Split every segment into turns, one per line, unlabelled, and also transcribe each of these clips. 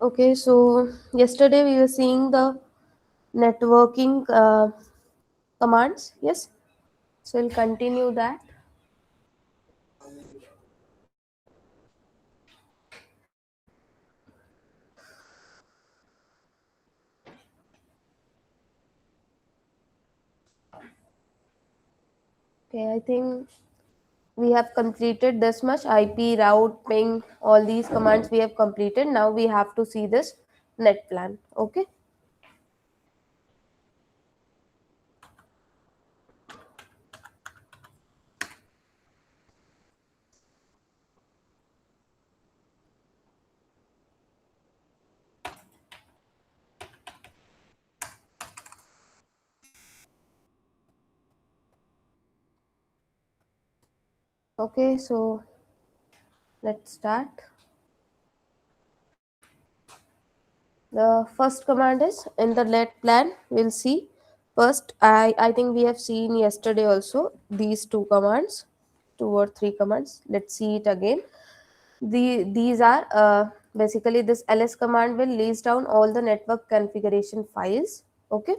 Okay, so yesterday we were seeing the networking commands. Yes, so we'll continue that. Okay, I think we have completed this much IP, route, ping, all these commands we have completed. Now we have to see this net plan. Okay. Okay, so let's start. The first command is in the net plan. We'll see first. I think we have seen yesterday also these two commands, two or three commands. Let's see it again. These are basically this ls command will list down all the network configuration files. Okay,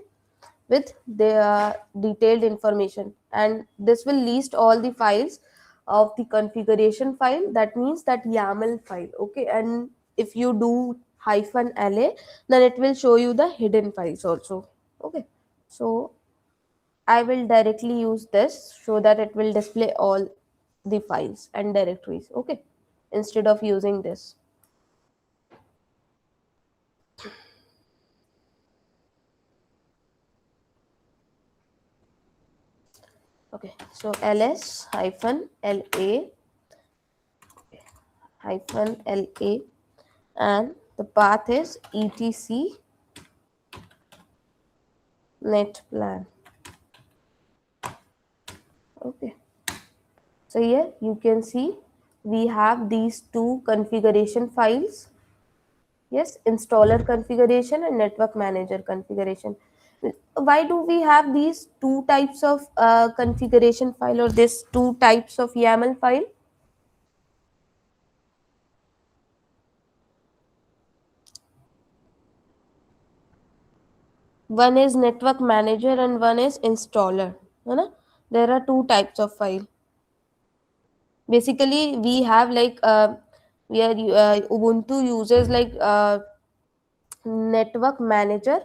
with the detailed information, and this will list all the files of the configuration file, that means that YAML file. Okay, and if you do -la, then it will show you the hidden files also. Okay, so I will directly use this so that it will display all the files and directories. Okay, instead of using this. Okay, so ls hyphen la hyphen la, and the path is etc net plan. Okay, so here you can see we have these two configuration files. Yes, installer configuration and network manager configuration. Why do we have these two types of configuration file, or this two types of YAML file? One is network manager and one is installer, है ना? There are two types of file. Basically we have like we are ubuntu uses like network manager.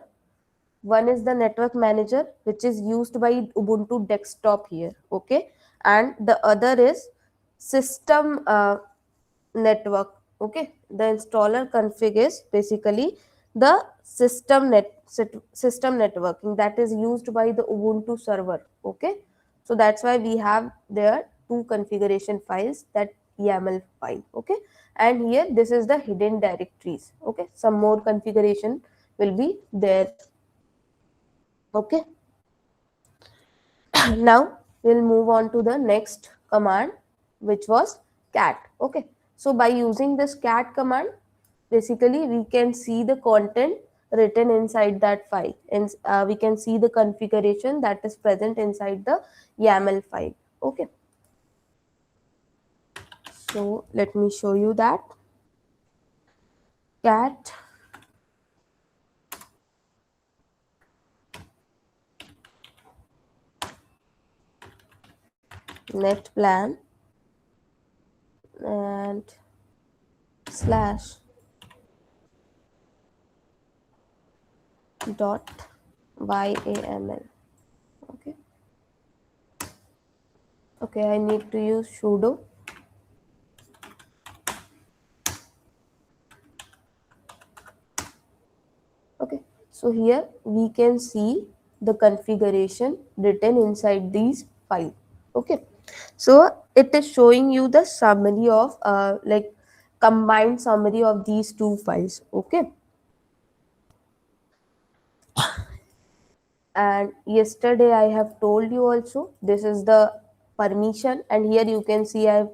One is the network manager which is used by ubuntu desktop here. Okay, and the other is system network. Okay, the installer config is basically the system networking that is used by the ubuntu server. Okay, so that's why we have there two configuration files, that YAML file. Okay, and here this is the hidden directories. Okay, some more configuration will be there. Okay, now we'll move on to the next command, which was cat. Okay, so by using this cat command, basically we can see the content written inside that file, and we can see the configuration that is present inside the YAML file. Okay, so let me show you that. Cat net plan and slash dot YAML. Okay, okay, I need to use sudo. Okay, so here we can see the configuration written inside these files. Okay, so it is showing you the summary of like combined summary of these two files. Okay, and yesterday I have told you also this is the permission, and here you can see I've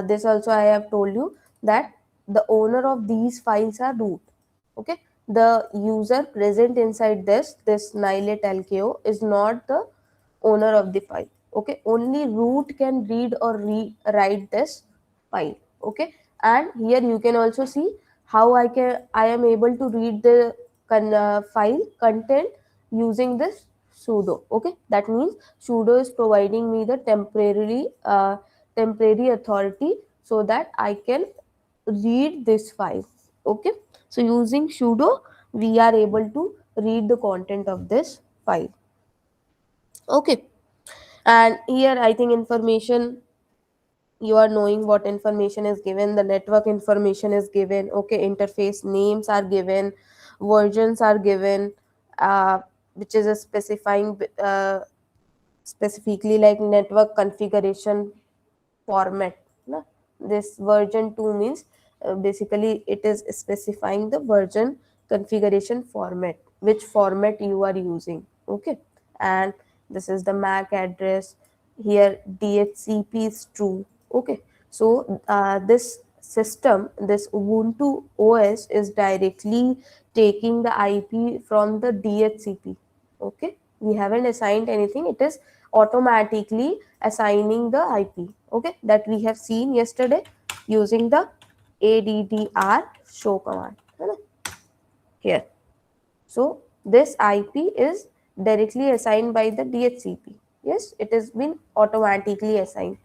this also I have told you that the owner of these files are root. Okay, the user present inside this nilet lko is not the owner of the file. Okay, only root can read or write this file. Okay, and here you can also see how I am able to read the file content using this sudo. Okay, that means sudo is providing me the temporary authority so that I can read this file. Okay, so using sudo we are able to read the content of this file. Okay, and here I think information, you are knowing what information is given. The network information is given. Okay, interface names are given, versions are given, which is a specifically like network configuration format, na? This version 2 means basically it is specifying the version configuration format, which format you are using. Okay, and this is the MAC address. Here DHCP is true. Okay, so this system, this Ubuntu OS is directly taking the IP from the DHCP. Okay, we haven't assigned anything, it is automatically assigning the IP. Okay, that we have seen yesterday using the addr show command, है ना? Here, so this IP is directly assigned by the DHCP. Yes, it has been automatically assigned.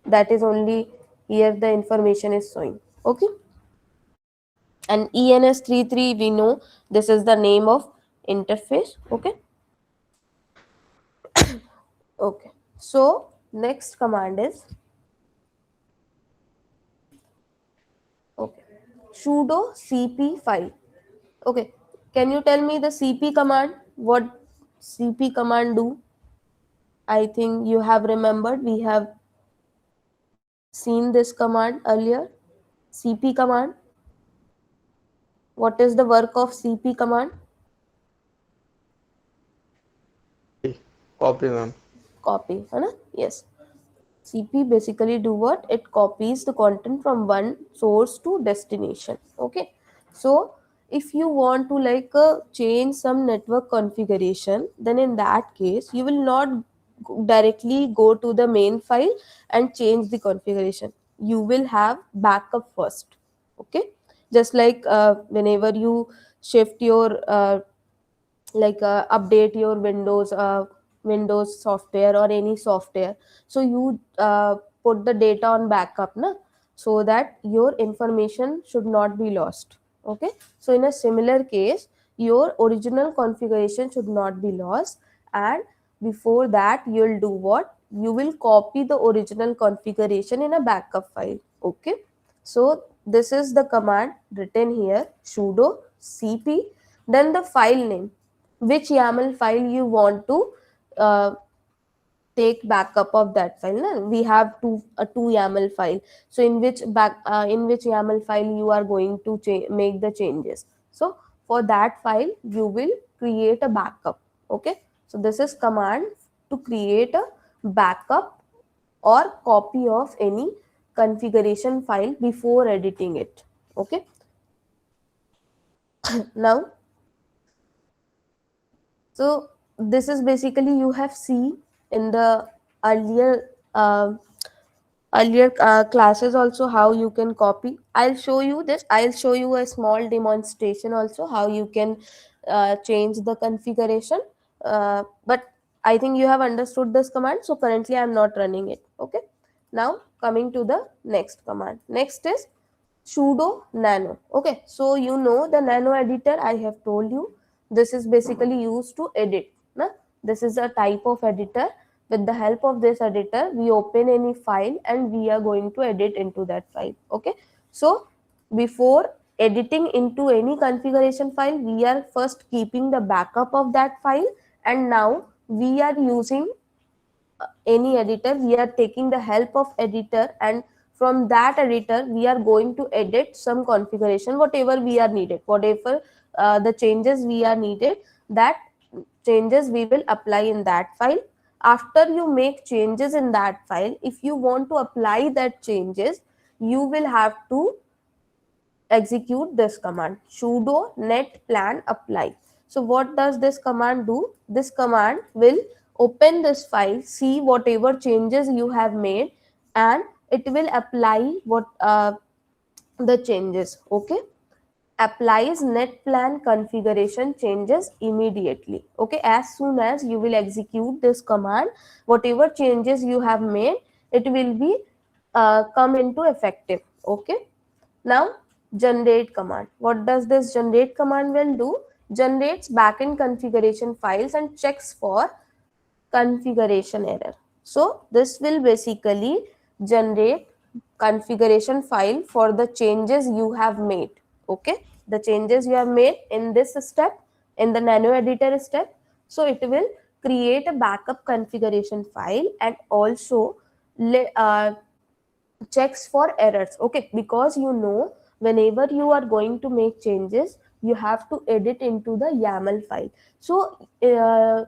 That is only here the information is showing. Okay, and ENS33 we know this is the name of interface. Okay, okay, so next command is, okay, sudo cp file. Okay, can you tell me the cp command, what cp command do? I think you have remembered, we have seen this command earlier. Cp command, what is the work of cp command?
Copy, ma'am.
Copy, है ना? Yes, cp basically do what? It copies the content from one source to destination. Okay, so if you want to like change some network configuration, then in that case you will not directly go to the main file and change the configuration. You will have backup first. Okay, just like whenever you shift your update your windows software or any software, so you put the data on backup, na, so that your information should not be lost. Okay, so in a similar case your original configuration should not be lost, and before that you'll do what? You will copy the original configuration in a backup file. Okay, so this is the command written here, sudo cp, then the file name, which YAML file you want to uh, take backup of that file. Na? We have two YAML file. So in which YAML file you are going to make the changes. So for that file you will create a backup. Okay. So this is command to create a backup or copy of any configuration file before editing it. Okay. Now, so this is basically you have seen in the earlier classes also how you can copy. I'll show you this. I'll show you a small demonstration also how you can change the configuration. But I think you have understood this command. So currently I'm not running it. Okay. Now coming to the next command. Next is sudo nano. Okay, so you know the nano editor, I have told you this is basically used to edit, na? This is a type of editor. With the help of this editor we open any file and we are going to edit into that file. Okay, so before editing into any configuration file we are first keeping the backup of that file, and now we are using any editor, we are taking the help of editor, and from that editor we are going to edit some configuration, whatever we are needed, whatever the changes we are needed, that changes we will apply in that file. After you make changes in that file, if you want to apply that changes, you will have to execute this command, sudo net plan apply. So what does this command do? This command will open this file, see whatever changes you have made, and it will apply what the changes. Okay, applies net plan configuration changes immediately. Okay, as soon as you will execute this command, whatever changes you have made, it will be come into effective. Okay, now generate command. What does this generate command will do? Generates backend configuration files and checks for configuration error. So this will basically generate configuration file for the changes you have made. Okay, the changes you have made in this step, in the nano editor step. So it will create a backup configuration file and also checks for errors. Okay, because you know, whenever you are going to make changes, you have to edit into the YAML file. So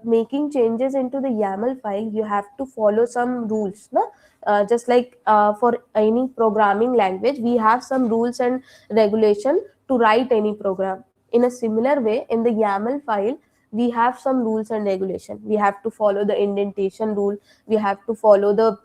making changes into the YAML file, you have to follow some rules, no? Just like for any programming language, we have some rules and regulation to write any program. In a similar way, in the YAML file, we have some rules and regulation. We have to follow the indentation rule, we have to follow the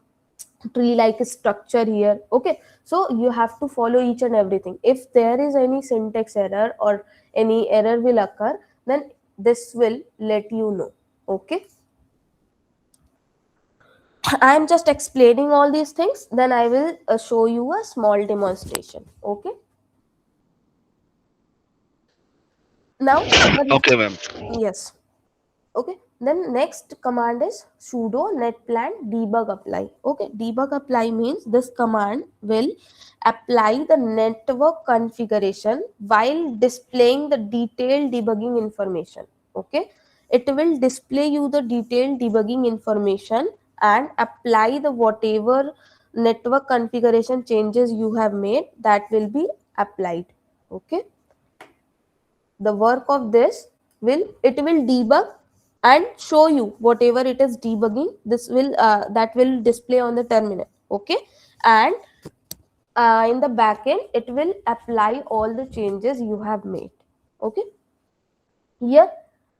tree like structure here. Okay, so you have to follow each and everything. If there is any syntax error or any error will occur, then this will let you know. Okay, I am just explaining all these things, then I will show you a small demonstration. Okay, now
Okay, ma'am.
yes. Okay, then next command is sudo netplan debug apply. Okay, debug apply means this command will apply the network configuration while displaying the detailed debugging information. Okay, it will display you the detailed debugging information and apply the whatever network configuration changes you have made, that will be applied. Okay, the work of this will, it will debug and show you whatever it is debugging. This will that will display on the terminal. Okay, and in the backend it will apply all the changes you have made. Okay, here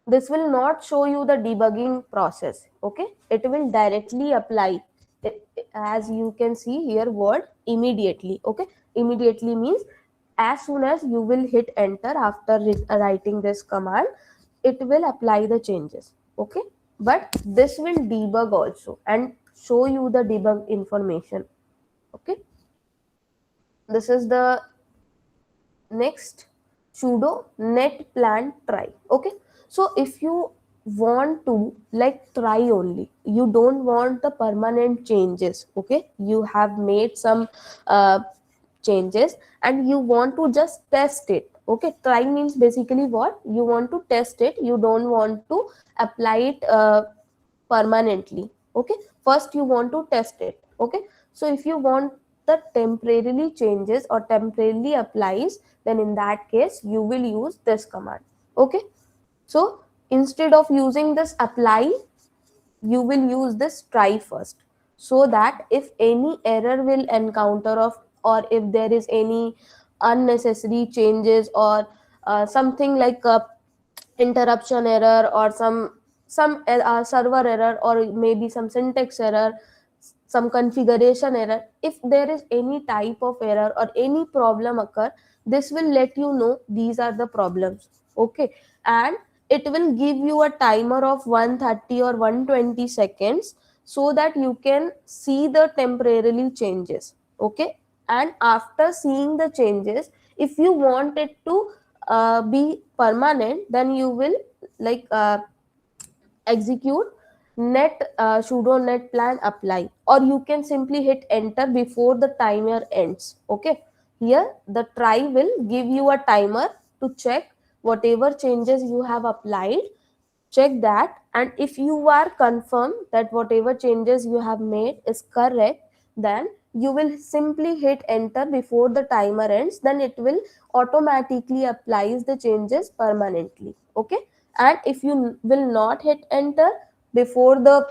this will not show you the debugging process. Okay, it will directly apply it, as you can see here word immediately. Okay, immediately means as soon as you will hit enter after writing this command, it will apply the changes. Okay, but this will debug also and show you the debug information. Okay, this is the next sudo net plan try. Okay, so if you want to like try only, you don't want the permanent changes. Okay, you have made some uh, changes and you want to just test it. Okay, try means basically what, you want to test it, you don't want to apply it permanently. Okay, first you want to test it. Okay, so if you want the temporarily changes or temporarily applies, then in that case you will use this command. Okay, so instead of using this apply, you will use this try first, so that if any error will encounter of, or if there is any unnecessary changes or something like a interruption error or some server error or maybe some syntax error, some configuration error, if there is any type of error or any problem occur, this will let you know these are the problems. Okay, and it will give you a timer of 130 or 120 seconds, so that you can see the temporarily changes. Okay, and after seeing the changes, if you want it to be permanent, then you will like execute net sudo net plan apply, or you can simply hit enter before the timer ends. Okay, here the try will give you a timer to check whatever changes you have applied. Check that, and if you are confirmed that whatever changes you have made is correct, then you will simply hit enter before the timer ends, then it will automatically applies the changes permanently. Okay, and if you will not hit enter before the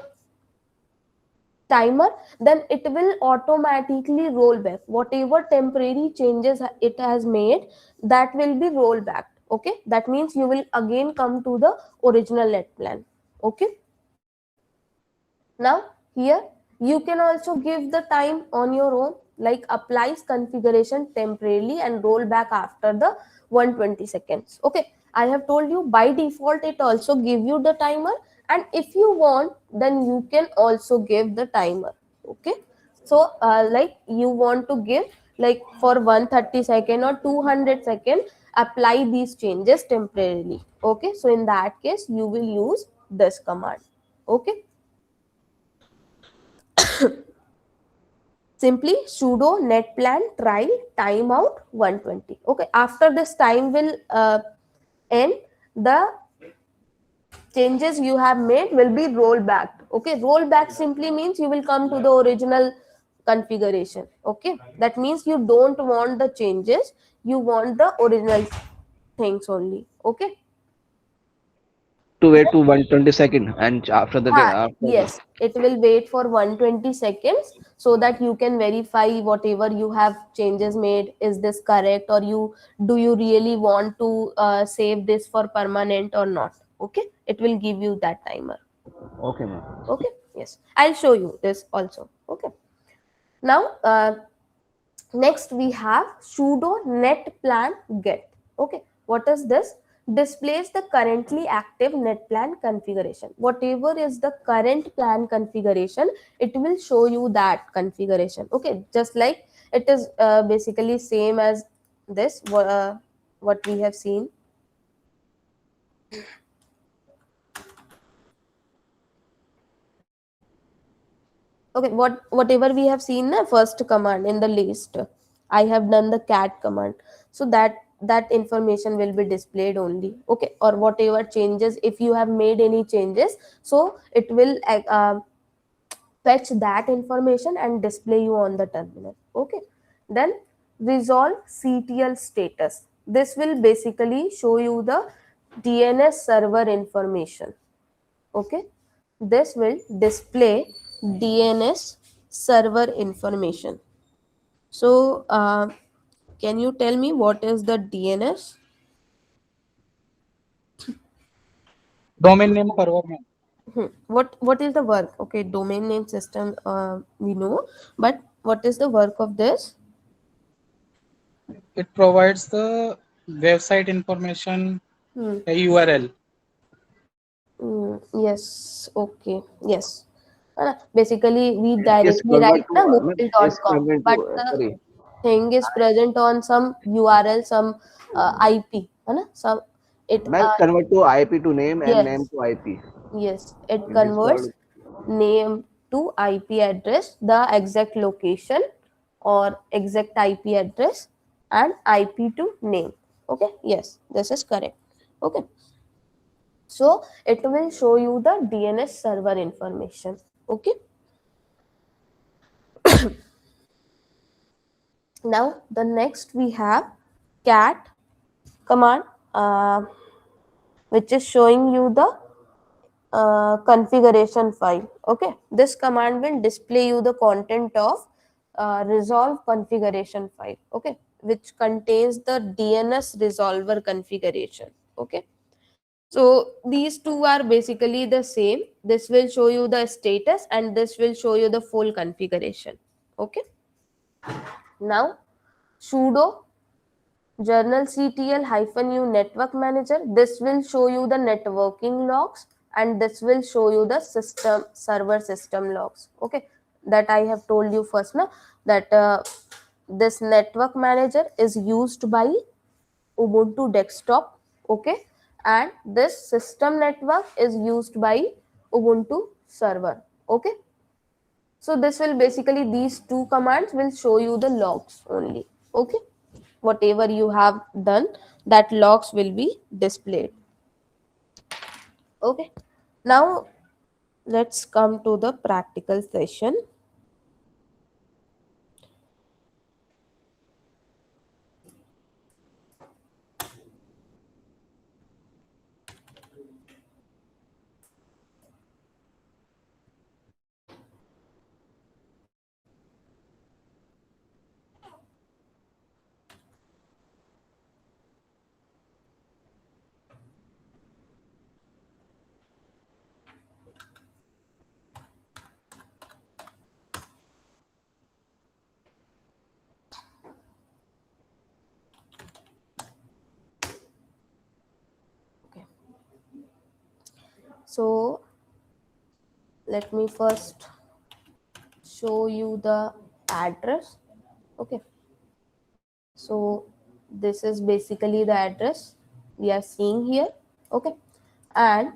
timer, then it will automatically roll back whatever temporary changes it has made, that will be rolled back. Okay, that means you will again come to the original net plan. Okay, now here you can also give the time on your own. like applies configuration temporarily and roll back after the 120 seconds. Okay, I have told you by default it also give you the timer, and if you want then you can also give the timer. Okay, so like you want to give like for 130 second or 200 second, apply these changes temporarily. Okay, so in that case you will use this command. Okay, simply sudo netplan try timeout 120. Okay, after this time will end, the changes you have made will be rollback. Okay, rollback simply means you will come to the original configuration. Okay, that means you don't want the changes, you want the original things only. Okay,
To wait to 120 second, and after the after the,
yes, it will wait for 120 seconds so that you can verify whatever you have changes made, is this correct, or you do you really want to save this for permanent or not. Okay, it will give you that timer.
okay, ma'am.
Okay, yes, I'll show you this also. Okay, now next we have sudo net plan get. Okay, what is this? Displays the currently active net plan configuration. Whatever is the current plan configuration, it will show you that configuration. Okay, just like it is basically same as this what we have seen. Okay, whatever we have seen the first command in the list, I have done the cat command, so that information will be displayed only. Okay, or whatever changes, if you have made any changes, so it will fetch that information and display you on the terminal. Okay, then resolve ctl status, this will basically show you the dns server information. Okay, this will display dns server information. So can you tell me what is the dns?
Domain name server name.
What is the work? Okay, domain name system, we know, but what is the work of this?
It provides the website information,
Hmm.
a URL.
Yes, okay, yes. Basically, we
Is
directly
convert
write
to
na
ma'am, is
moodle.com,
convert to
but the
sorry.
thing is present on some URL, some IP, है ना? Some it
Ma'am, convert to IP to name and name
yes,
to IP.
yes, it
It is
converts
called.
name to IP address, the exact location or exact IP address, and IP to name. Okay, yes, this is correct. Okay, so it will show you the DNS server information. Okay, now the next we have cat command, uh, which is showing you the configuration file. Okay, this command will display you the content of resolve configuration file. Okay, which contains the dns resolver configuration. Okay, so these two are basically the same. This will show you the status and this will show you the full configuration. Okay, now sudo journal ctl -u network manager, this will show you the networking logs, and this will show you the system server system logs. Okay, that I have told you first now, that this network manager is used by ubuntu desktop. Okay, and this system network is used by ubuntu server. Okay, so this will basically, these two commands will show you the logs only. Okay, whatever you have done, that logs will be displayed. Okay, now let's come to the practical session. So let me first show you the address. Okay, so this is basically the address we are seeing here. Okay, and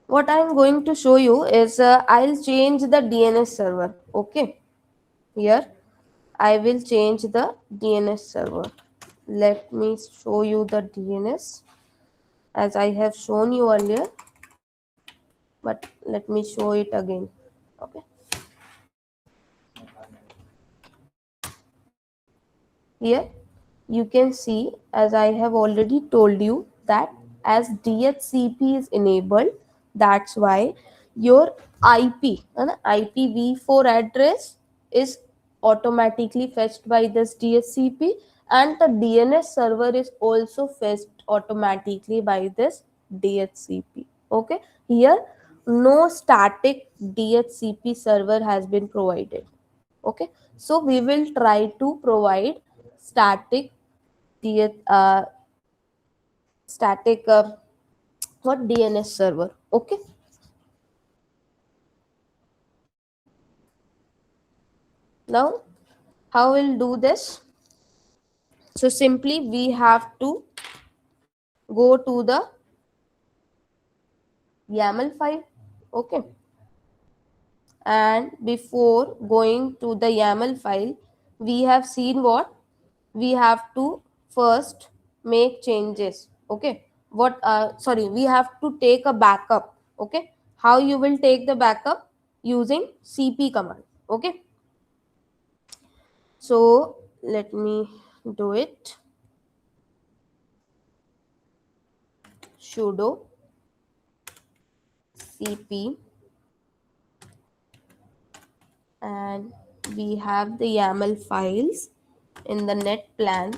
what I'm going to show you is I'll change the DNS server. Okay, here I will change the DNS server. Let me show you the DNS as I have shown you earlier, but let me show it again. Okay, here you can see, as I have already told you, that as DHCP is enabled, that's why your IP and IPv4 address is automatically fetched by this DHCP, and the DNS server is also fetched automatically by this DHCP. Okay, here no static DHCP server has been provided. Okay, so we will try to provide static DH, static what DNS server. Okay, now how we'll do this? So simply we have to go to the YAML file. Okay, and before going to the YAML file, we have seen what we have to first make changes. Okay, what sorry, we have to take a backup. Okay, how you will take the backup? Using cp command. Okay, so let me do it. Sudo cp, and we have the YAML files in the net plan.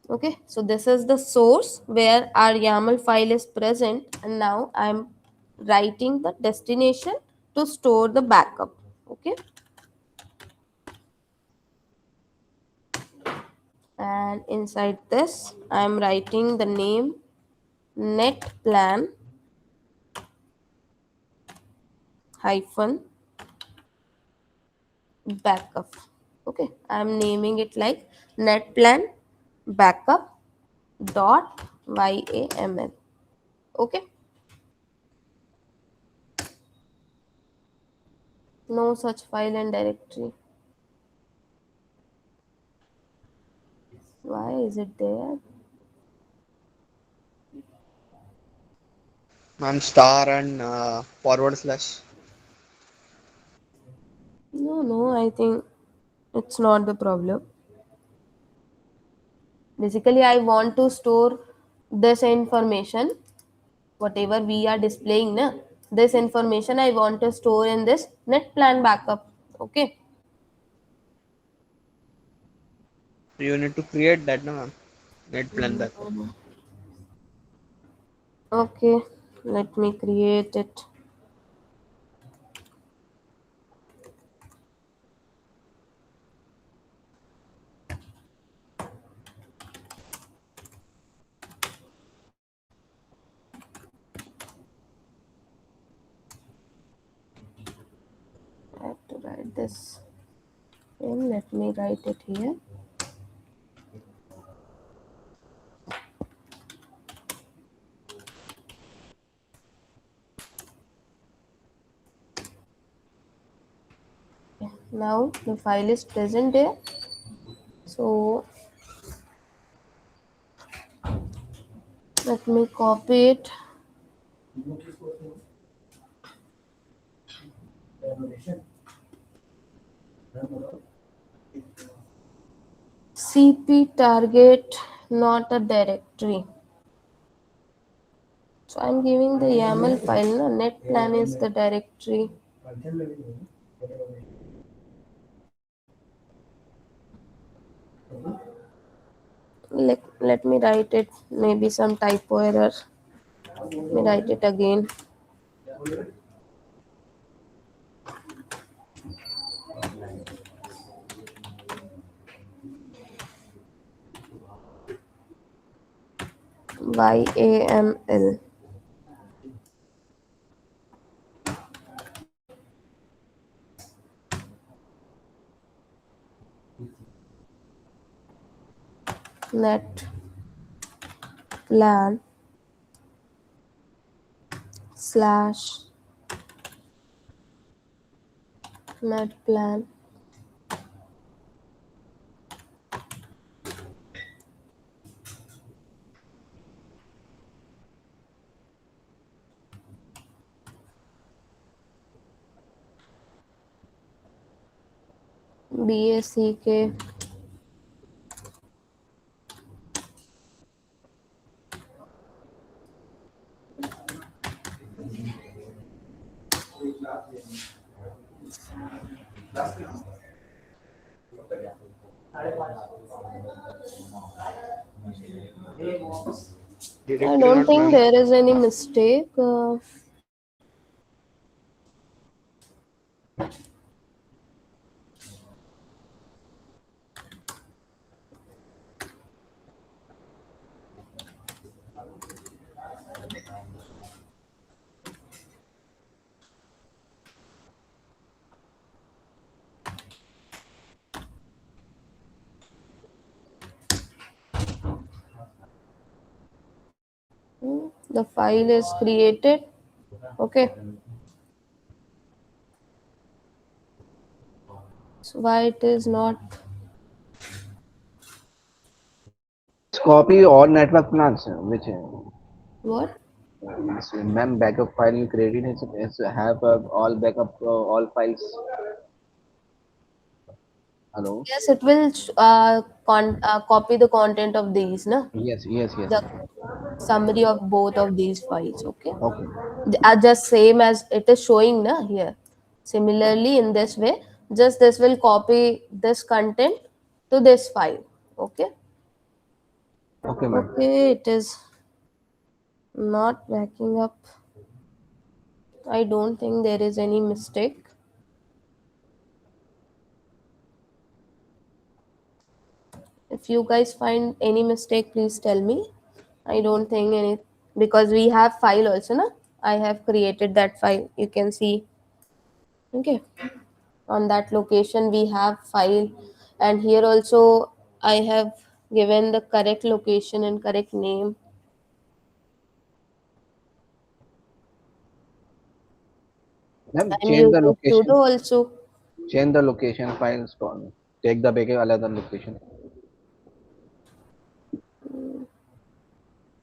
Okay, so this is the source where our YAML file is present, and now I'm writing the destination to store the backup. Okay, and inside this I'm writing the name net plan hyphen backup. Okay, I'm naming it like net plan backup dot YAML. Okay, no such file and directory. Why is it there?
I'm star and forward slash.
No, I think it's not the problem. Basically, I want to store this information, whatever we are displaying na, this information I want to store in this net plan backup. Okay,
You need to create that, no, ma'am. Net plan backup.
okay, let me create it. I have to write this in. Let me write it here. Now the file is present there. So let me copy it. CP target, not a directory. So I'm giving the YAML file. No? Net plan is the directory. Let me write it. Maybe some typo error. Let me write it again. YAML. Net plan slash net plan BACK I
Directly
don't
not
think
ma'am.
there is any mistake. The file is created. Okay. So why it is not
Just copy all network plans, which
what?
ma'am backup file you created is have all backup all files. Hello.
Yes, it will copy the content of these, na?
Yes, yes, yes.
The summary of both of these files. Okay.
Okay.
They are just same as it is showing, na, here. Similarly, in this way, just this will copy this content to this file. Okay.
Okay, ma'am.
Okay, it is not backing up. I don't think there is any mistake. If you guys find any mistake, please tell me. I don't think any, because we have file also, na? I have created that file. You can see. Okay. On that location we have file, and here also I have given the correct location and correct name.
Ma'am,
I'm using sudo also.
change the location files. Take the backup another location.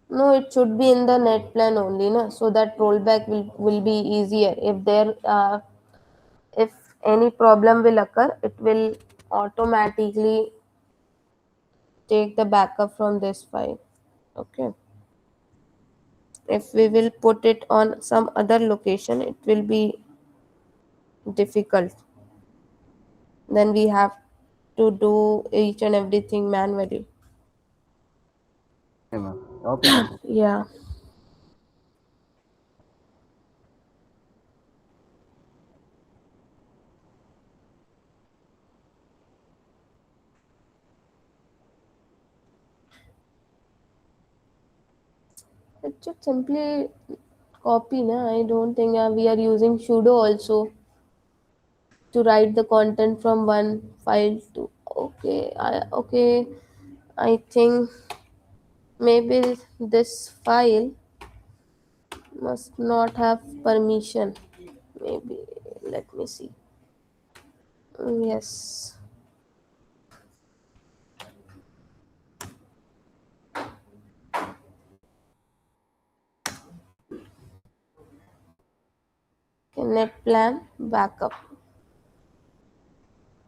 No, it should be in the net plan only, na, so that rollback will be easier. If there if any problem will occur, it will automatically take the backup from this file. Okay. If we will put it on some other location, it will be difficult. Then we have to do each and everything manually.
Okay, ma'am. Okay, ma'am.
Yeah, it should simply copy. Na, I don't think we are using sudo also to write the content from one file to. Okay, okay. I think maybe this file must not have permission. Maybe let me see. Yes, net plan backup.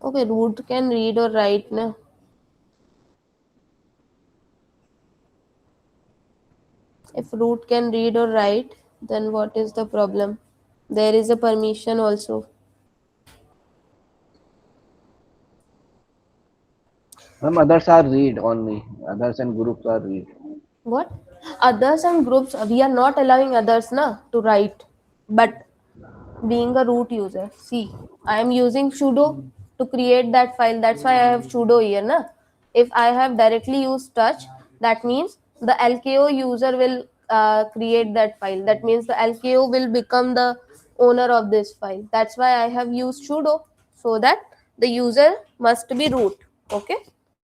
Okay, root can read or write. Na, if root can read or write, then what is the problem? There is a permission also.
Ma'am, others are read only. Others and groups are read.
What? Others and groups, we are not allowing others, na, to write. But being a root user, see, I am using sudo to create that file. That's why I have sudo here, na. If I have directly used touch, that means the LKO user will create that file. That means the LKO will become the owner of this file. That's why I have used sudo, so that the user must be root. Okay,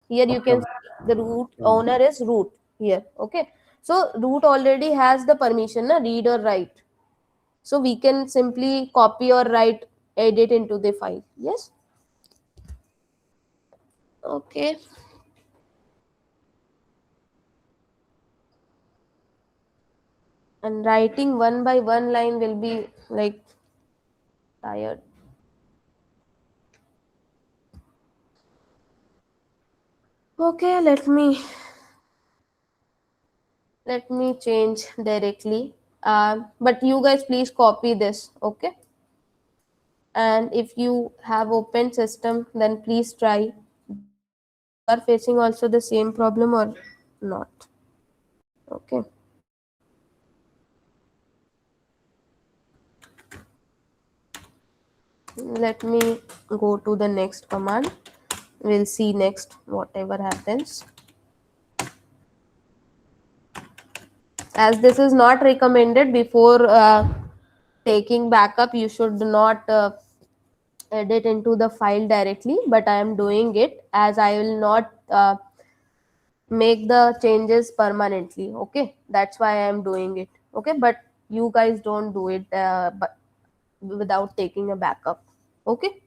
here you can
Okay.
see the root
Hmm.
owner is root here. Okay, so root already has the permission na, read or write, so we can simply copy or write, edit into the file. Yes. Okay, and writing one by one line will be like tired. Okay, let me change directly. But you guys please copy this, okay? And if you have open system, then please try that you are facing also the same problem or not. Okay. Let me go to the next command. We'll see next whatever happens. As this is not recommended before taking backup, you should not edit into the file directly, but I am doing it as I will not make the changes permanently. Okay, that's why I am doing it. Okay, but you guys don't do it but without taking a backup. Okay.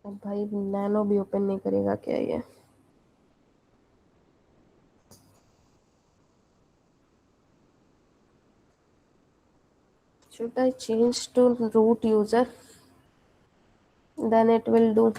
अब भाई nano भी open नहीं करेगा क्या ये? Should I change to root user? Then it will do.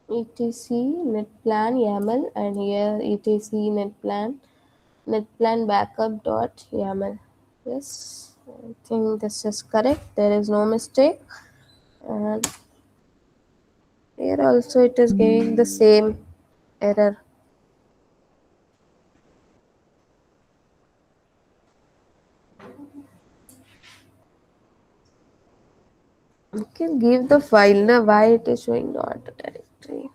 etc net plan yaml, and here etc netplan backup dot yaml. Yes, I think this is correct. There is no mistake. And here also it is giving the same error. You can give the file na, why it is showing not a directory.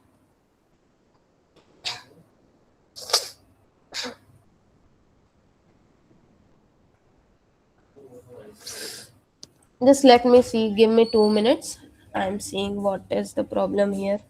Just let me see, give me 2 minutes. I'm seeing what is the problem here.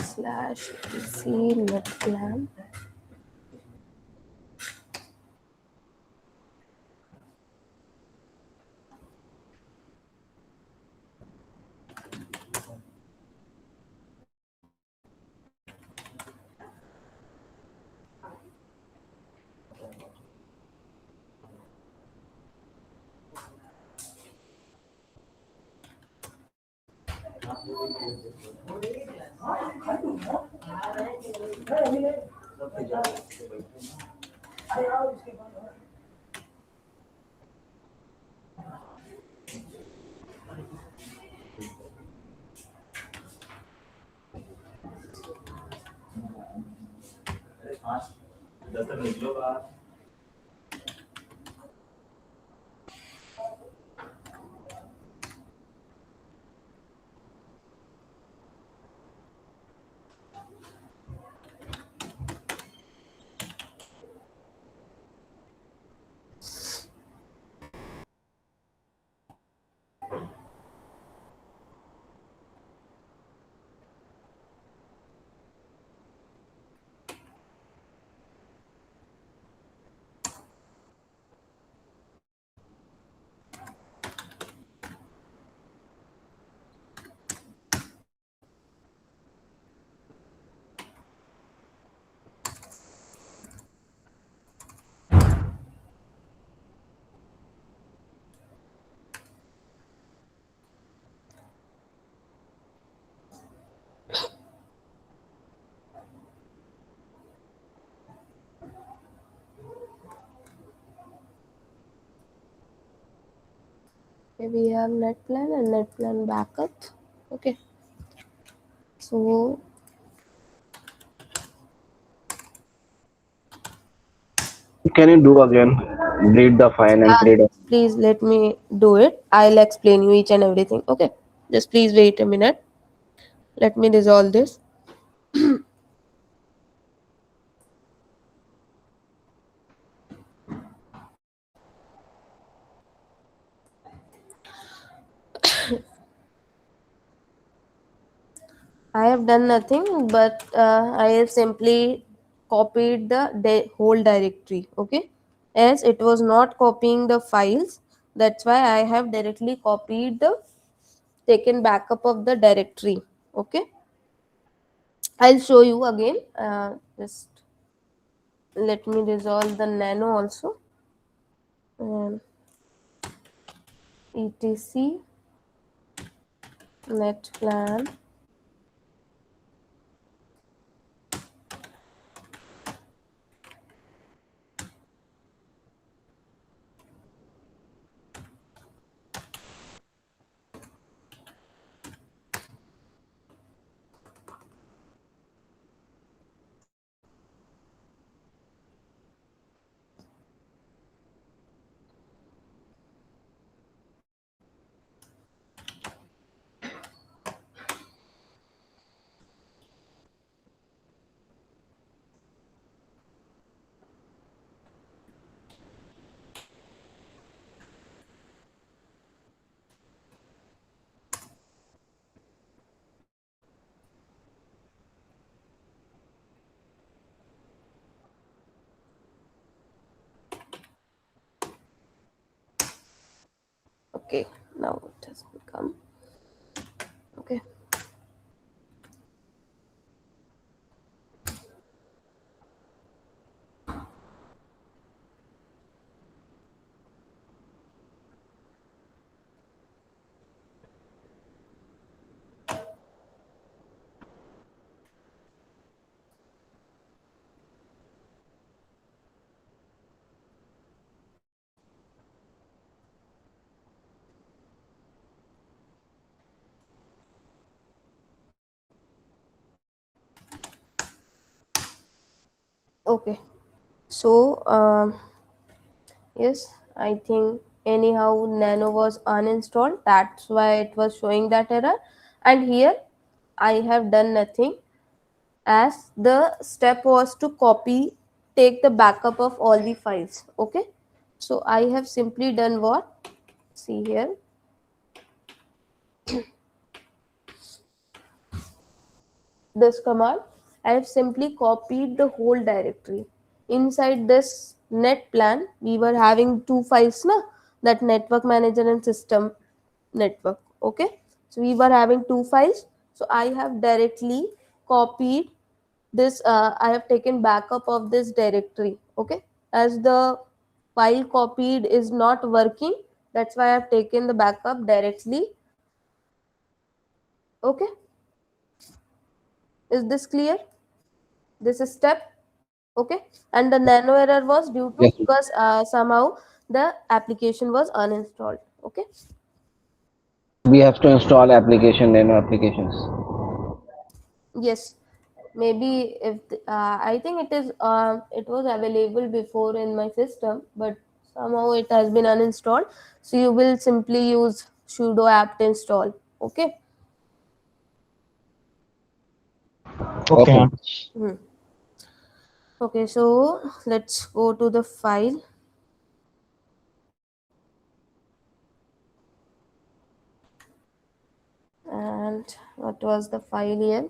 Slash etc net plan. Okay, we have net plan and net plan backup. Okay, so
Can you do again? Read the file and create a.
please let me do it. I'll explain you each and everything. Okay, just please wait a minute. Let me resolve this. I have done nothing, but I have simply copied the whole directory. Okay, as it was not copying the files, that's why I have directly copied the taken backup of the directory. Okay, I'll show you again. Just let me resolve the nano also. Um, etc net plan. Okay, now it has become okay. Okay, so yes, I think anyhow nano was uninstalled, that's why it was showing that error. And here I have done nothing, as the step was to copy, take the backup of all the files. Okay, so I have simply done what, see here, this command, I have simply copied the whole directory. Inside this net plan we were having two files na, that network manager and system network. Okay, so we were having two files, so I have directly copied this, I have taken backup of this directory. Okay, as the file copied is not working, that's why I have taken the backup directly. Okay, is this clear, this is step? Okay, and the nano error was due to
Yes.
because somehow the application was uninstalled. Okay,
We have to install application nano applications.
yes, maybe if I think it was available before in my system, but somehow it has been uninstalled, so you will simply use sudo apt install. Okay.
Okay,
Okay.
ma'am.
Hmm. Okay, so let's go to the file, and what was the file here,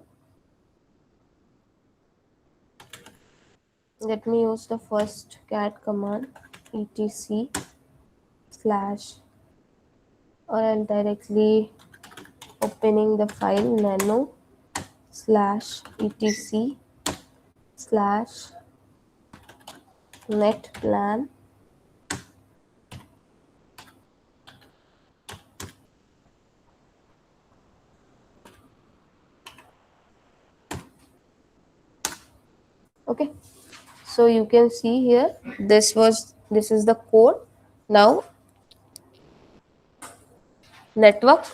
let me use the first cat command, etc slash, or I'll directly opening the file nano slash etc slash net plan. Okay, so you can see here, this is the code. Now network,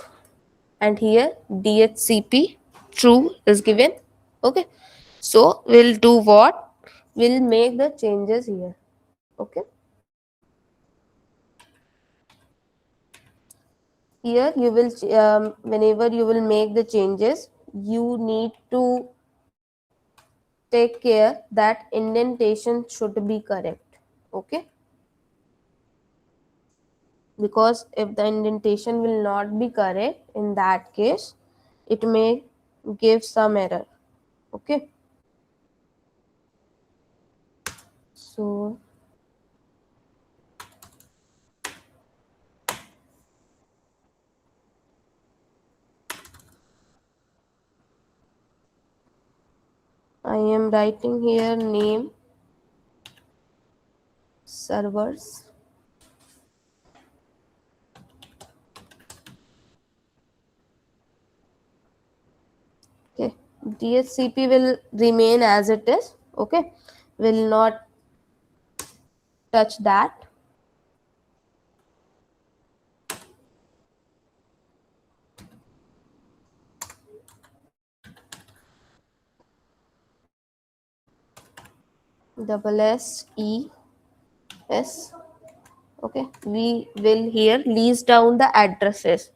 and here dhcp true is given. Okay, so we'll do what, we'll make the changes here. Okay, here you will whenever you will make the changes, you need to take care that indentation should be correct. Okay, because if the indentation will not be correct, in that case it may give some error. Okay, so I am writing here name servers. Okay, dhcp will remain as it is. Okay, will not touch that. Double s e s. Okay, we will here list down the addresses.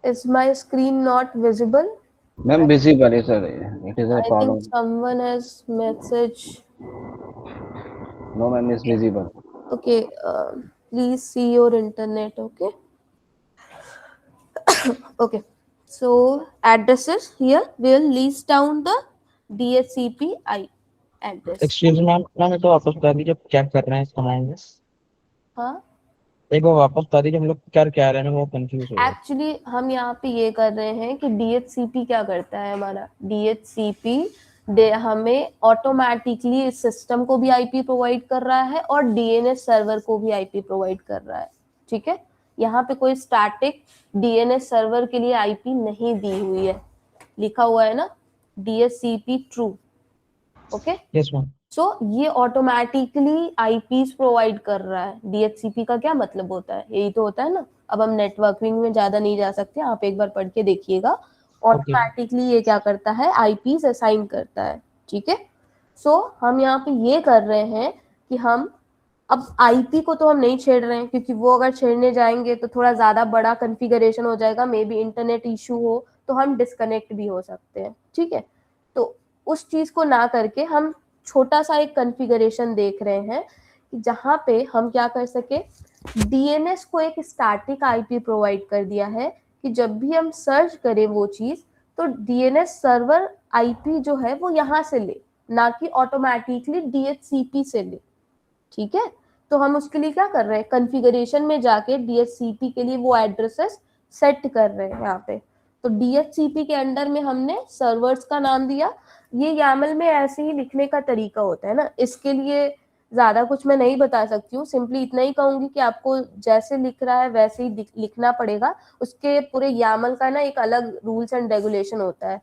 Is my screen not visible?
Ma'am, busy but it is a
I think
problem.
someone has message.
No, ma'am, is visible.
Okay, please see your internet. Okay, okay. So addresses here we'll list down the dhcp address.
Excuse ma'am, ma'am एक बार वापस बता दीजिए आप क्या कर रहे हैं इस कमांड में।
हाँ,
एक बार वापस बता दीजिए, हम लोग क्या कह रहे हैं, मैं वो कंफ्यूज हो गया।
एक्चुअली हम यहाँ पे ये कर रहे हैं कि डीएचसीपी क्या करता है, हमारा डीएचसीपी हमें ऑटोमेटिकली इस सिस्टम को भी आईपी प्रोवाइड कर रहा है और डीएनएस सर्वर को भी आईपी प्रोवाइड कर रहा है। ठीक है, यहाँ पे कोई स्टैटिक डीएनएस सर्वर के लिए आईपी नहीं दी हुई है, लिखा हुआ है ना DHCP true. Okay,
yes ma'am.
So ये ऑटोमेटिकली आईपीस प्रोवाइड कर रहा है। डीएचसीपी का क्या मतलब होता है, यही तो होता है ना। अब हम नेटवर्किंग में ज्यादा नहीं जा सकते, आप एक बार पढ़ के देखिएगा।
Okay.
ऑटोमेटिकली ये क्या करता है, आईपीज असाइन करता है। ठीक है, सो हम यहाँ पे ये कर रहे हैं कि हम अब आईपी को तो हम नहीं छेड़ रहे हैं, क्योंकि वो अगर छेड़ने जाएंगे तो थोड़ा ज्यादा बड़ा कॉन्फ़िगरेशन हो जाएगा, मे बी इंटरनेट इशू हो तो हम डिस्कनेक्ट भी हो सकते हैं। ठीक है, तो उस चीज को ना करके हम छोटा सा एक कॉन्फ़िगरेशन देख रहे हैं कि जहाँ पे हम क्या कर सके, डीएनएस को एक स्टैटिक आईपी प्रोवाइड कर दिया है कि जब भी हम सर्च करें वो चीज, तो डीएनएस सर्वर आईपी जो है वो यहाँ से ले, ना कि ऑटोमेटिकली डीएचसीपी से ले। ठीक है, तो हम उसके लिए क्या कर रहे हैं, कॉन्फ़िगरेशन में जाके डीएचसीपी के लिए वो एड्रेसेस सेट कर रहे हैं यहाँ पे। तो डीएचसीपी के अंडर में हमने सर्वर्स का नाम दिया। ये YAML में ऐसे ही लिखने का तरीका होता है ना, इसके लिए ज्यादा कुछ मैं नहीं बता सकती हूँ, सिंपली इतना ही कहूंगी कि आपको जैसे लिख रहा है वैसे ही लिखना पड़ेगा। उसके पूरे YAML का ना एक अलग रूल्स एंड रेगुलेशन होता है,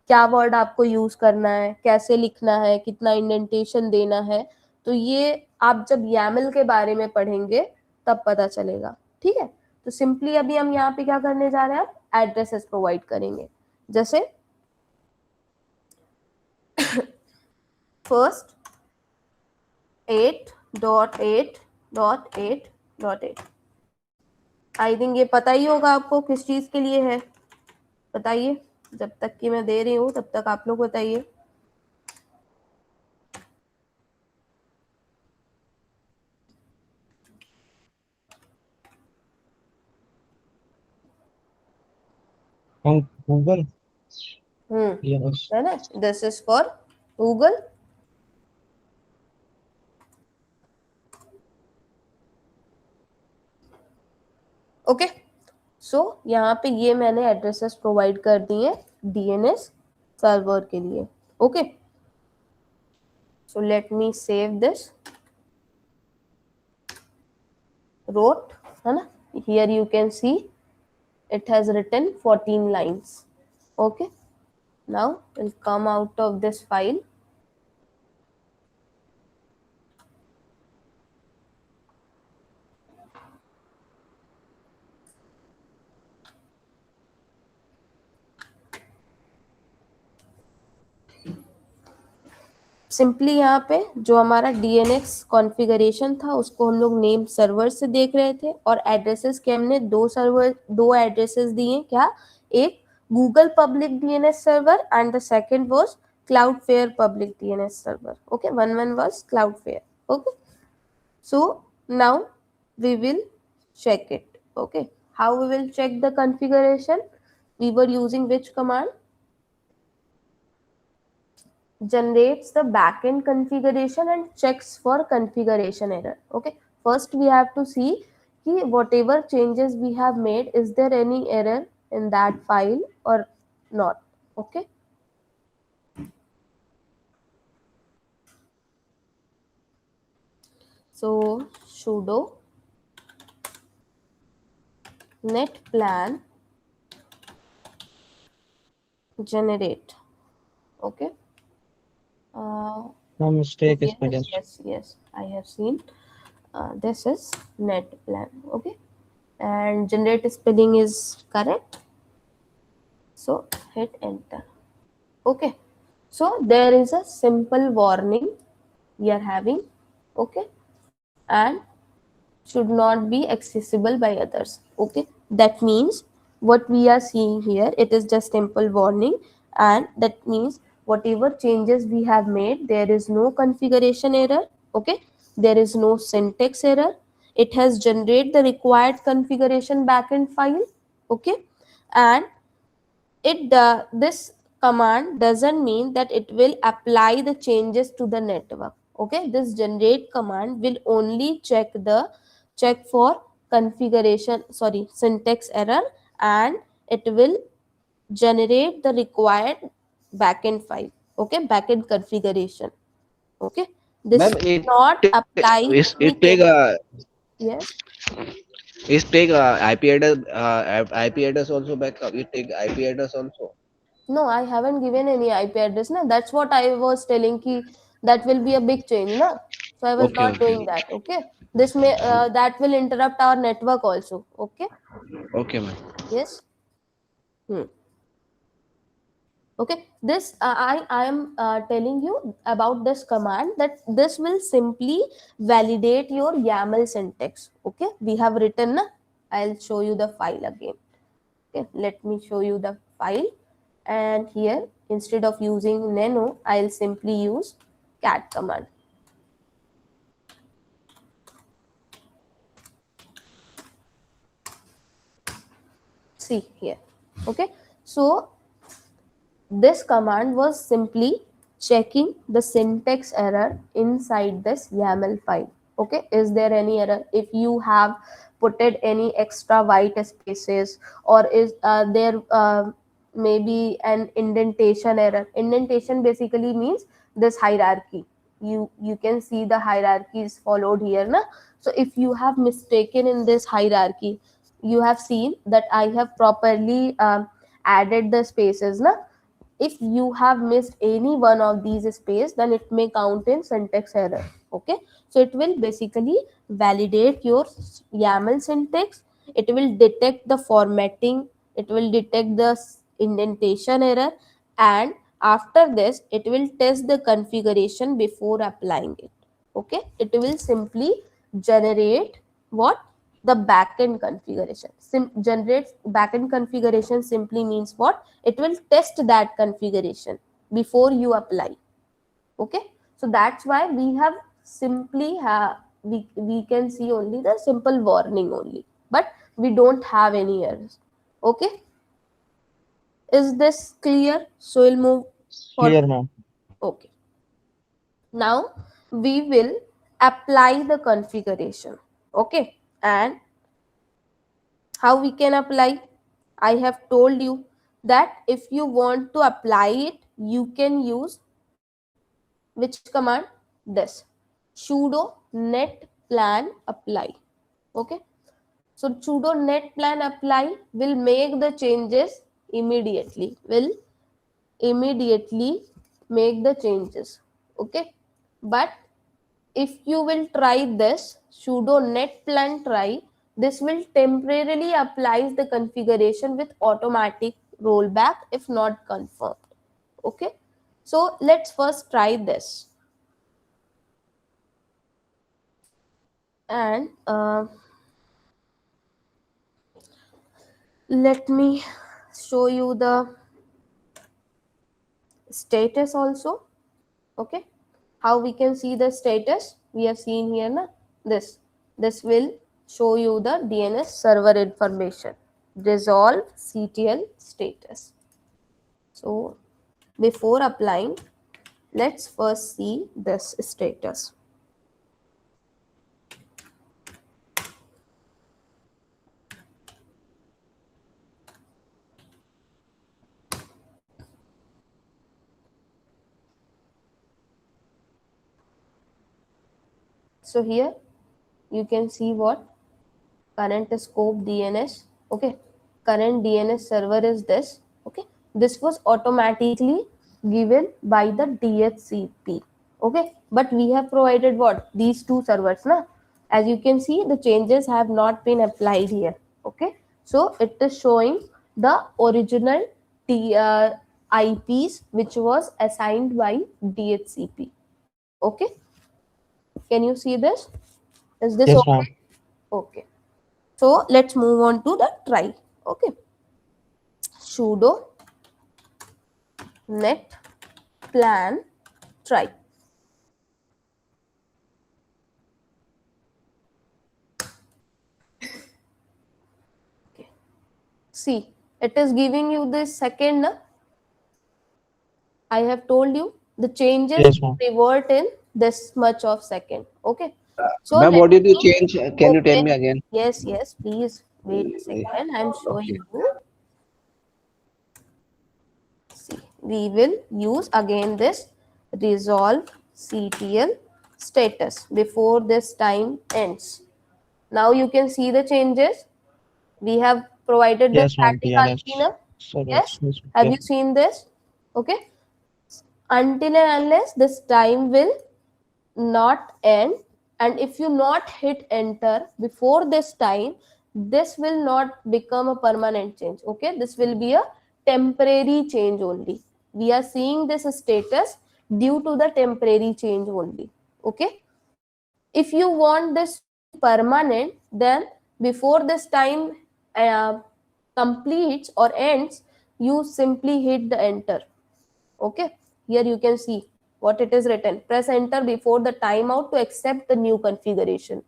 क्या वर्ड आपको यूज करना है, कैसे लिखना है, कितना इंडेंटेशन देना है। तो ये आप जब YAML के बारे में पढ़ेंगे तब पता चलेगा। ठीक है, तो सिंपली अभी हम यहाँ पे क्या करने जा रहे हैं, एड्रेसेस प्रोवाइड करेंगे। जैसे फर्स्ट 8.8.8.8, आई थिंक ये पता ही होगा आपको किस चीज के लिए है, बताइए। जब तक कि मैं दे रही हूँ तब तक आप लोग बताइए।
On Google.
Hmm,
Yes.
है ना, this is for Google. Okay, so यहाँ पे ये मैंने एड्रेसेस प्रोवाइड कर दिए डीएनएस सर्वर के लिए। Okay, so let me save this, wrote, है ना, here you can see it has written 14 lines. Okay, now we'll come out of this file. Simply यहाँ पे जो हमारा डीएनएस कॉन्फ़िगरेशन था उसको हम लोग नेम सर्वर से देख रहे थे, और एड्रेसेस के हमने दो सर्वर, दो एड्रेसेस दिए। क्या, एक Google public DNS server and the second was Cloudflare public DNS server. Okay, one was Cloudflare. Okay, so now we will check it. Okay, how we will check the configuration, we were using which command, generates the backend configuration and checks for configuration error. Okay, first we have to see कि whatever changes we have made, is there any error in that file or not. Okay, so sudo net plan generate. Okay,
No mistake is
yes,
present.
yes, I have seen. This is net plan. Okay, and generate spelling is correct, so hit enter. Okay, so there is a simple warning we are having. Okay, and should not be accessible by others. Okay, that means what we are seeing here, it is just simple warning, and that means whatever changes we have made, there is no configuration error. Okay, there is no syntax error, it has generated the required configuration backend file. Okay, and this command doesn't mean that it will apply the changes to the network. Okay, this generate command will only check for configuration, sorry, syntax error, and it will generate the required backend file. Okay, backend configuration. Okay, this
Ma'am,
will not apply any
it take
changes.
a
Yes,
IP address, IP address also backup. It take IP address also.
no, I haven't given any IP address. Na, that's what I was telling ki that will be a big change, na. So I was
Okay,
not
okay,
doing that. Okay, this may that will interrupt our network also. Okay,
okay, ma'am.
yes. Hmm. Okay, this I am telling you about this command, that this will simply validate your YAML syntax. Okay, we have written na? I'll show you the file again. Okay, let me show you the file. And here, instead of using nano, I'll simply use cat command. See here. Okay, so this command was simply checking the syntax error inside this YAML file. Okay, is there any error? If you have putted any extra white spaces, or is there maybe an indentation error? Indentation basically means this hierarchy. You can see the hierarchy is followed here, na? So if you have mistaken in this hierarchy, you have seen that I have properly added the spaces, na? If you have missed any one of these space, then it may count in syntax error. Okay, so it will basically validate your YAML syntax. It will detect the formatting, it will detect the indentation error, and after this it will test the configuration before applying it. Okay, it will simply generate what? The backend configuration. Generates backend configuration simply means what? It will test that configuration before you apply. Okay, so that's why we have simply we can see only the simple warning only, but we don't have any errors. Okay, is this clear? So we'll move for.
Clear, ma'am.
Okay, now we will apply the configuration. Okay, and how we can apply? I have told you that if you want to apply it, you can use which command? This sudo net plan apply. Okay, so sudo net plan apply will make the changes immediately, will immediately make the changes. Okay, but if you will try this sudo net plan try, this will temporarily applies the configuration with automatic rollback if not confirmed. Okay, so let's first try this. And let me show you the status also. Okay, how we can see the status? We have seen here na, this will show you the DNS server information, resolve CTL status. So before applying, let's first see this status. So here you can see what? Current scope DNS. Okay, current DNS server is this. Okay, this was automatically given by the DHCP. Okay, but we have provided what? These two servers na. As you can see, the changes have not been applied here. Okay, so it is showing the original IPs which was assigned by DHCP. Okay, can you see this? Is this
Yes,
okay?
ma'am.
Okay, so let's move on to the try. Okay, sudo net plan try. Okay, see, it is giving you the second. I have told you the changes
Yes, ma'am.
will revert in this much of second. Okay, so
Ma'am,
let
what did you
me
change? Can you tell
open.
me again?
Yes, yes, please wait a second. I'm
Okay.
showing you. See, we will use again this resolve CTL status before this time ends. Now you can see the changes. We have provided the
Yes, ma'am.
static IP
DNS
now.
servers.
Yes,
Yes,
have
yes.
you seen this? Okay, until and unless this time will not end, and if you not hit enter before this time, this will not become a permanent change. Okay, this will be a temporary change only. We are seeing this status due to the temporary change only. Okay, if you want this to be permanent, then before this time uh, completes or ends, you simply hit the enter. Okay, here you can see what it is written: press enter before the timeout to accept the new configuration.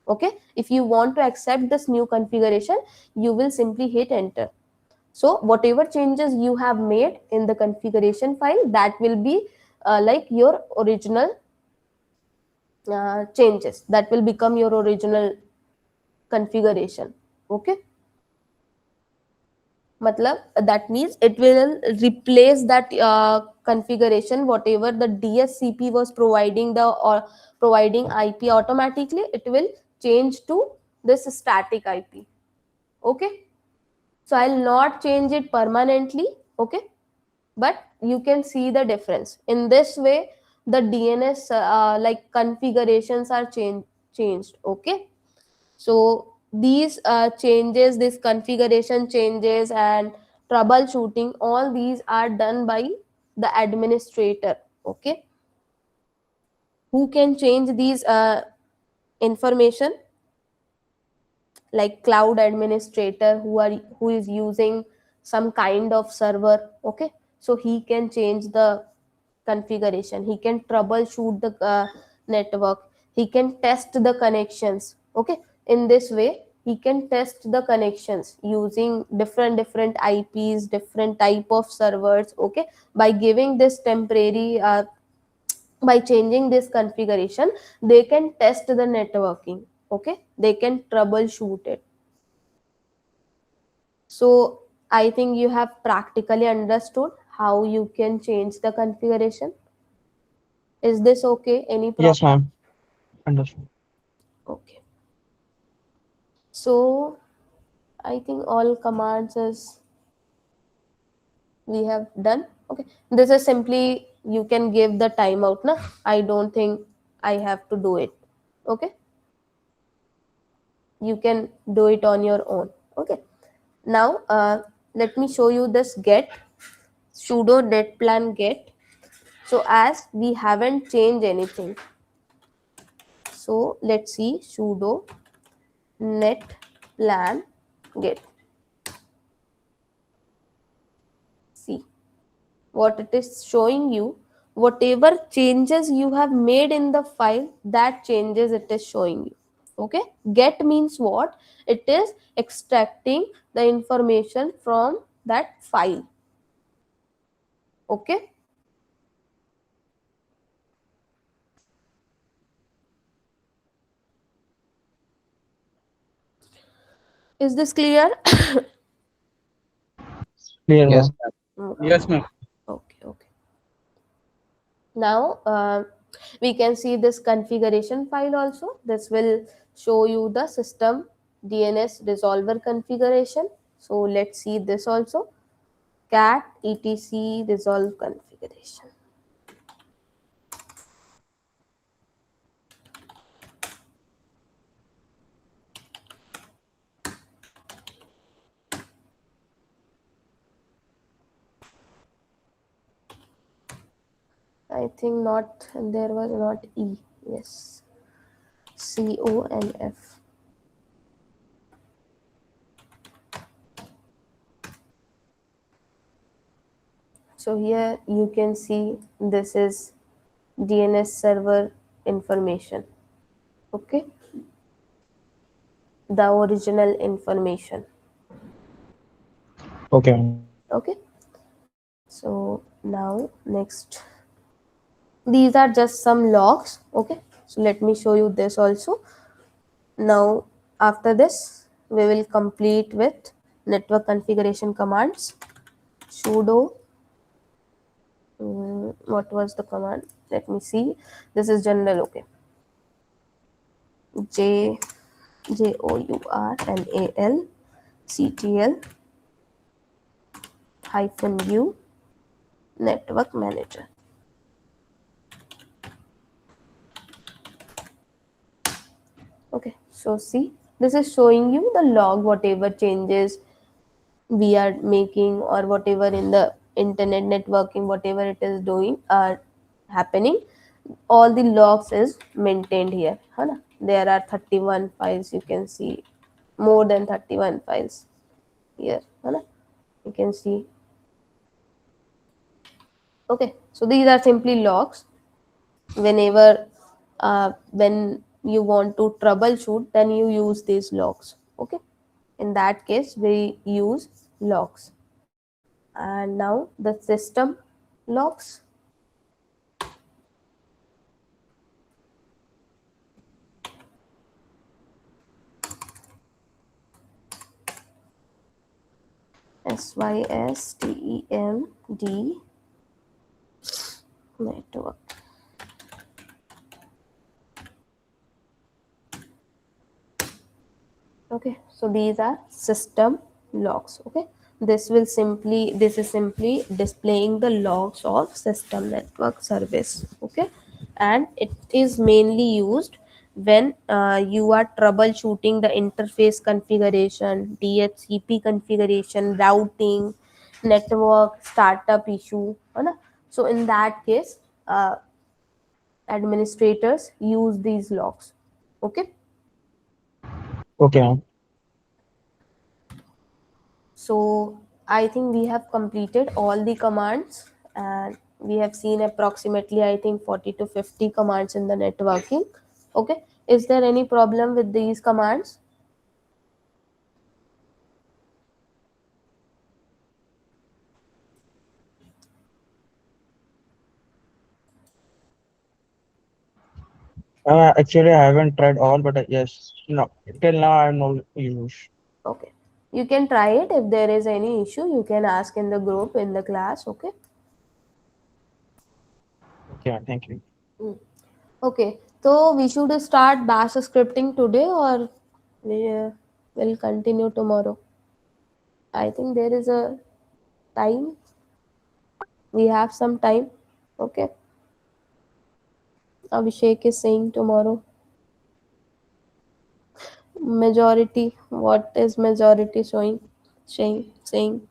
Okay, if you want to accept this new configuration, you will simply hit enter. So whatever changes you have made in the configuration file, that will be like your original changes, that will become your original configuration. Okay, matlab that means it will replace that configuration, whatever the DSCP was providing the or providing IP automatically, it will change to this static IP. Okay, so I'll not change it permanently. Okay, but you can see the difference in this way. The DNS like configurations are changed. Okay, so these changes, this configuration changes and troubleshooting, all these are done by the administrator. Okay, who can change these information, like cloud administrator who is using some kind of server. Okay, so he can change the configuration, he can troubleshoot the network, he can test the connections. Okay, in this way he can test the connections using different IPs, different type of servers. Okay, by giving this temporary by changing this configuration, they can test the networking. Okay, they can troubleshoot it. So I think you have practically understood how you can change the configuration. Is this okay? Any problem?
Yes, ma'am. Understood.
Okay, so I think all commands is we have done. Okay, this is simply you can give the timeout na. I don't think I have to do it. Okay, you can do it on your own. Okay, now let me show you this get sudo net plan get. So as we haven't changed anything, so let's see sudo net plan get. See what it is showing you. Whatever changes you have made in the file, that changes it is showing you. Okay, get means what? It is extracting the information from that file. Okay, is this clear?
Clear,
Yes,
ma'am.
ma'am.
Okay,
Yes, ma'am.
okay. Now we can see this configuration file also. This will show you the system DNS resolver configuration. So let's see this also. Cat etc resolve configuration. I think not, there was not E. Yes, CONF. So here you can see this is DNS server information. Okay, the original information.
Okay, ma'am.
Okay, so now next, these are just some logs. Okay, so let me show you this also. Now after this we will complete with network configuration commands. Sudo what was the command? Let me see. This is general. Okay, j journal -u network manager. Okay, so see, this is showing you the log, whatever changes we are making or whatever in the internet networking, whatever it is doing happening, all the logs is maintained here, है ना? There are 31 files, you can see more than 31 files here, है ना? You can see. Okay, so these are simply logs. Whenever when you want to troubleshoot, then you use these logs. Okay, in that case we use logs. And now the system logs. Systemd network. Okay, so these are system logs. Okay, this is simply displaying the logs of system network service. Okay, and it is mainly used when you are troubleshooting the interface configuration, DHCP configuration, routing, network startup issue, है ना? So in that case, administrators use these logs. Okay.
Okay, ma'am.
So I think we have completed all the commands, and we have seen approximately, I think, 40 to 50 commands in the networking. Okay. Is there any problem with these commands?
Actually, I haven't tried all, but yes, no, till now I have no use.
Okay. You can try it. If there is any issue, you can ask in the group, in the class. Okay.
Okay, ma'am, thank you.
Mm. Okay. So we should start bash scripting today, or we will continue tomorrow. I think there is a time. We have some time. Okay. Abhishek is saying tomorrow. Majority. What is majority showing? Saying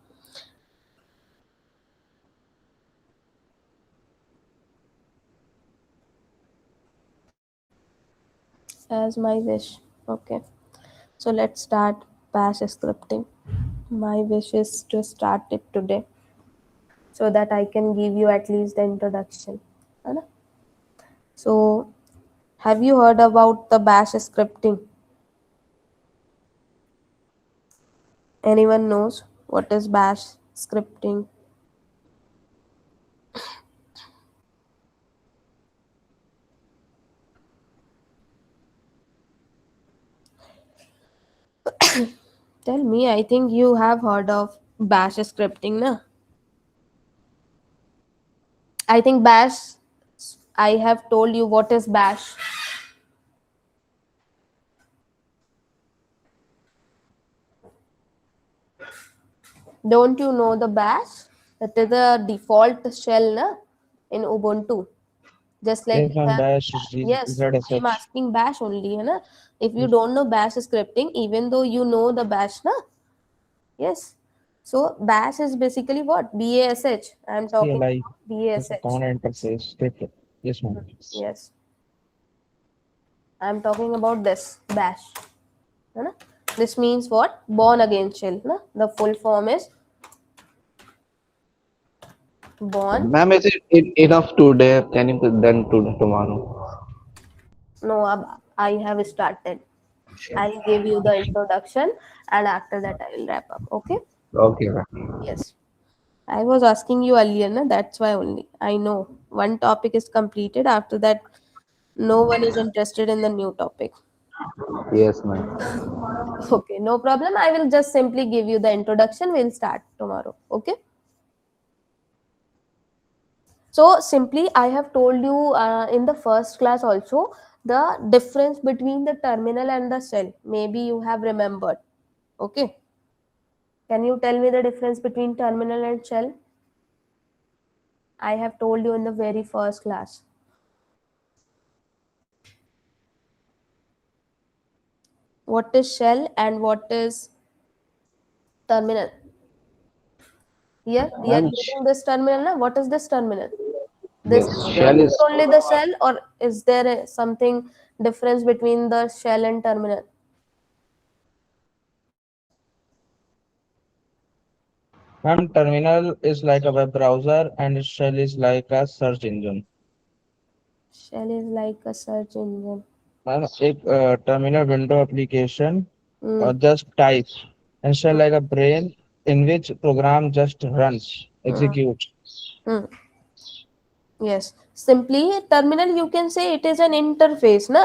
as my wish. Okay. So let's start bash scripting. My wish is to start it today so that I can give you at least the introduction. है ना? So have you heard about the bash scripting? Anyone knows what is bash scripting? Tell me. I think you have heard of bash scripting, na? I think bash. I have told you what is bash. Don't you know the bash? That is the default shell, na, in Ubuntu. Just like
Yes,
you
ma'am,
have.
bash is
Yes, I'm
ZSH.
asking bash only, है ना? If you
Yes,
don't know bash scripting, even though you know the bash, na? Yes. So bash is basically what? BASH. I'm talking
CLI,
about BASH.
command interface. Take it. Yes, ma'am.
Yes. I'm talking about this bash. है ना? This means what? Born again shell. Na? The full form is born.
Ma'am, is it enough today? Can you put then to tomorrow?
No, I have started.
Sure.
I'll give you the introduction, and after that I will wrap up. Okay?
Okay, ma'am.
Yes. I was asking you earlier, na? That's why only. I know. One topic is completed. After that, no one is interested in the new topic.
Yes, ma'am.
Okay, no problem. I will just simply give you the introduction. We'll start tomorrow. Okay? So simply, I have told you in the first class also the difference between the terminal and the shell. Maybe you have remembered. Okay. Can you tell me the difference between terminal and shell? I have told you in the very first class. What is shell and what is terminal? Here we are
Ma'am,
using this terminal now. What is this terminal? This
yes, shell
this
is
is only the shell, or is there something difference between the shell and terminal?
Ma'am, terminal is like a web browser and shell is like a search engine.
Shell is like a search engine.
Ma'am, एक terminal window application
Hmm.
or just type and shell like a brain in which program just runs,
Hmm.
executes.
Hmm. Yes. Simply, terminal you can say it is an interface, na,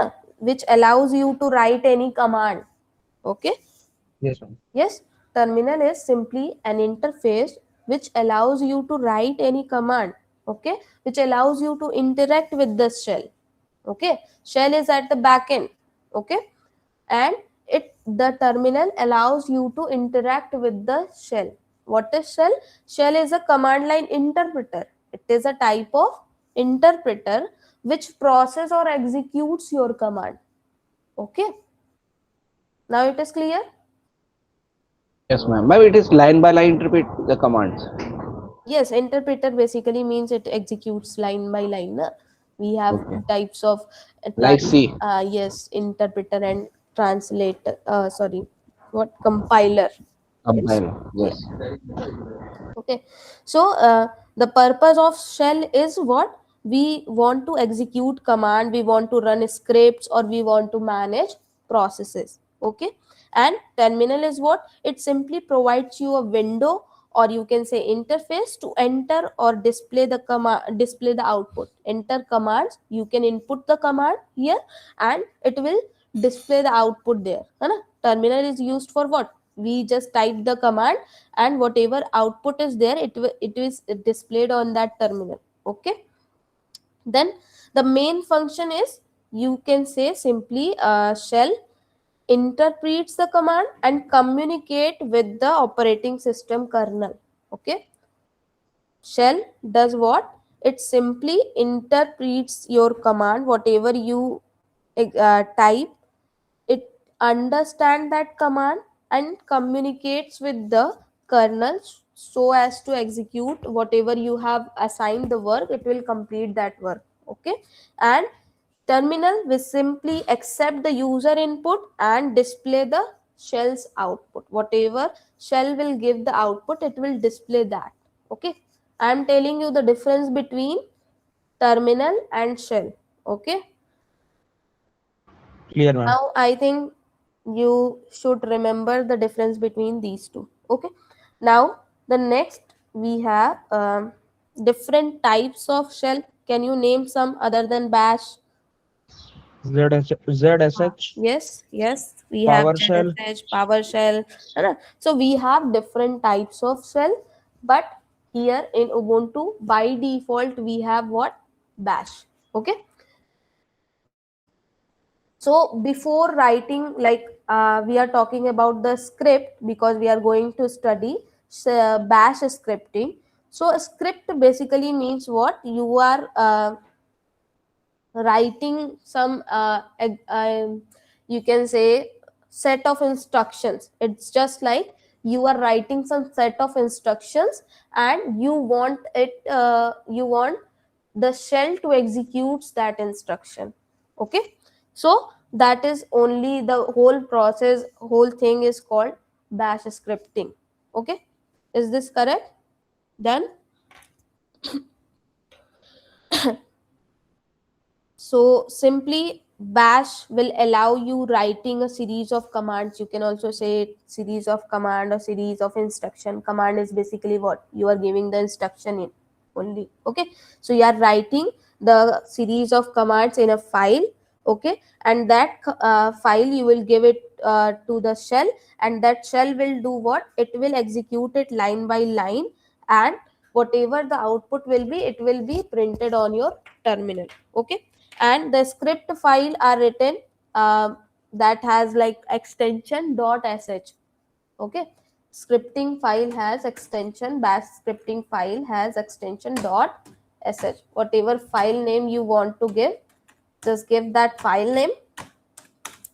which allows you to write any command. Okay.
Yes, ma'am.
Yes. Terminal is simply an interface which allows you to write any command. Okay. Which allows you to interact with the shell. Okay. Shell is at the back end. Okay. And the terminal allows you to interact with the shell. What is shell? Shell is a command line interpreter. It is a type of interpreter which process or executes your command. Okay, now it is clear.
yes, ma'am. Ma'am, it is line by line interpret the commands.
Yes, interpreter basically means it executes line by line, na? We have
Okay.
types of
Like C.
yes, interpreter and translator, sorry, what, compiler. It's,
Compile.
yeah.
Yes.
Okay, so the purpose of shell is what? We want to execute command, we want to run scripts, or we want to manage processes. Okay, and terminal is what? It simply provides you a window, or you can say interface, to enter or display the command, display the output. Enter commands, you can input the command here and it will display the output there, है ना? Terminal is used for what? We just type the command and whatever output is there, it is displayed on that terminal. Okay, then the main function is, you can say simply, shell interprets the command and communicate with the operating system kernel. Okay, shell does what? It simply interprets your command, whatever you type. It understands that command and communicates with the kernel so as to execute whatever you have assigned the work. It will complete that work. Okay, and terminal will simply accept the user input and display the shell's output. Whatever shell will give the output, it will display that. Okay, I am telling you the difference between terminal and shell. Okay,
Clear, ma'am.
now I think you should remember the difference between these two. Okay, now the next we have different types of shell. Can you name some other than bash?
ZSH,
Yes, we have
PowerShell,
ZSH, PowerShell, है ना? So we have different types of shell, but here in Ubuntu by default we have what? Bash. Okay, so before writing, like, we are talking about the script because we are going to study bash scripting. So a script basically means what? You are writing some you can say set of instructions. It's just like you are writing some set of instructions and you want it, you want the shell to execute that instruction. Okay, so that is only the whole process, whole thing is called bash scripting. Okay, is this correct? Done. So simply bash will allow you writing a series of commands. You can also say series of command or series of instruction. Command is basically what you are giving the instruction in only. Okay, so you are writing the series of commands in a file. Okay, and that file you will give it to the shell, and that shell will do what? It will execute it line by line, and whatever the output will be, it will be printed on your terminal. Okay, and the script file are written, that has like extension .sh. Okay, scripting file has extension, bash scripting file has extension .sh. Whatever file name you want to give, just give that file name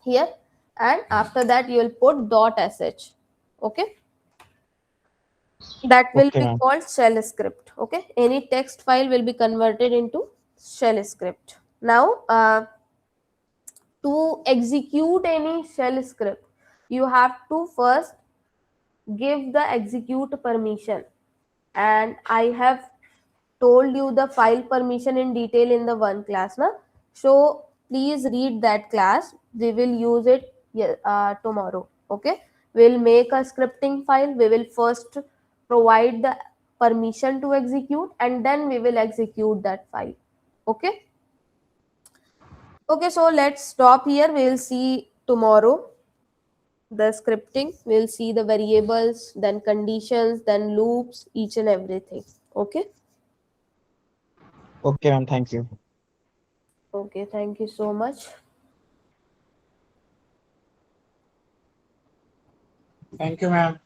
here, and after that you will put .sh. Okay, That will
Okay,
be
ma'am.
called shell script. Okay, any text file will be converted into shell script. Now to execute any shell script, you have to first give the execute permission, and I have told you the file permission in detail in the one class na. So please read that class, we will use it tomorrow. Okay, we'll make a scripting file, we will first provide the permission to execute, and then we will execute that file. Okay. Okay, so let's stop here, we'll see tomorrow the scripting, we'll see the variables, then conditions, then loops, each and everything. Okay.
Okay, ma'am. Thank you.
Okay, thank you so much.
Thank you, ma'am.